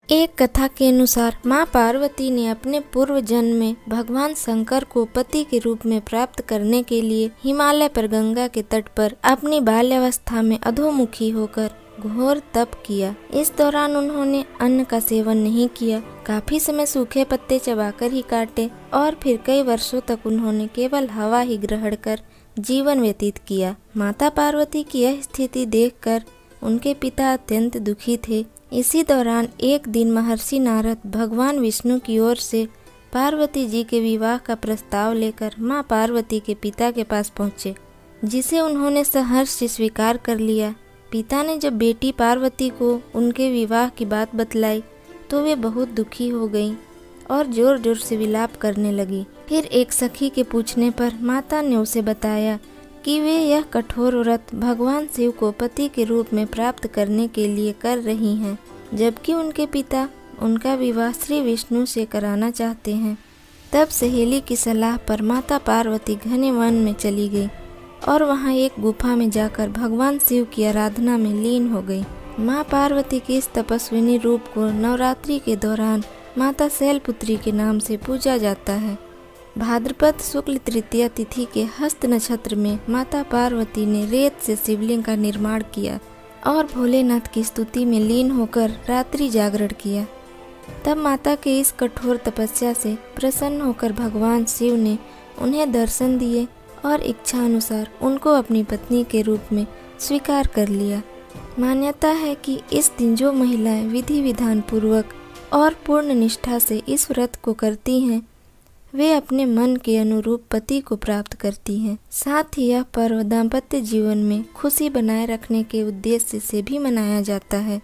एक कथा के अनुसार माँ पार्वती ने अपने पूर्व जन्म में भगवान शंकर को पति के रूप में प्राप्त करने के लिए हिमालय पर गंगा के तट पर अपनी बाल्यावस्था में अधोमुखी होकर घोर तप किया। इस दौरान उन्होंने अन्न का सेवन नहीं किया, काफी समय सूखे पत्ते चबाकर ही काटे और फिर कई वर्षों तक उन्होंने केवल हवा ही ग्रहण कर जीवन व्यतीत किया। माता पार्वती की यह स्थिति देखकर उनके पिता अत्यंत दुखी थे। इसी दौरान एक दिन महर्षि नारद भगवान विष्णु की ओर से पार्वती जी के विवाह का प्रस्ताव लेकर माँ पार्वती के पिता के पास पहुँचे, जिसे उन्होंने सहर्ष से स्वीकार कर लिया। पिता ने जब बेटी पार्वती को उनके विवाह की बात बतलाई तो वे बहुत दुखी हो गईं और जोर जोर से विलाप करने लगी। फिर एक सखी के पूछने पर माता ने उसे बताया कि वे यह कठोर व्रत भगवान शिव को पति के रूप में प्राप्त करने के लिए कर रही हैं, जबकि उनके पिता उनका विवाह श्री विष्णु से कराना चाहते हैं। तब सहेली की सलाह पर माता पार्वती घने वन में चली गई और वहां एक गुफा में जाकर भगवान शिव की आराधना में लीन हो गई। माँ पार्वती के इस तपस्विनी रूप को नवरात्रि के दौरान माता शैलपुत्री के नाम से पूजा जाता है। भाद्रपद शुक्ल तृतीया तिथि के हस्त नक्षत्र में माता पार्वती ने रेत से शिवलिंग का निर्माण किया और भोलेनाथ की स्तुति में लीन होकर रात्रि जागरण किया। तब माता के इस कठोर तपस्या से प्रसन्न होकर भगवान शिव ने उन्हें दर्शन दिए और इच्छा अनुसार उनको अपनी पत्नी के रूप में स्वीकार कर लिया। मान्यता है कि इस दिन जो महिलाएं विधि विधान पूर्वक और पूर्ण निष्ठा से इस व्रत को करती हैं, वे अपने मन के अनुरूप पति को प्राप्त करती हैं। साथ ही यह पर्व दाम्पत्य जीवन में खुशी बनाए रखने के उद्देश्य से भी मनाया जाता है।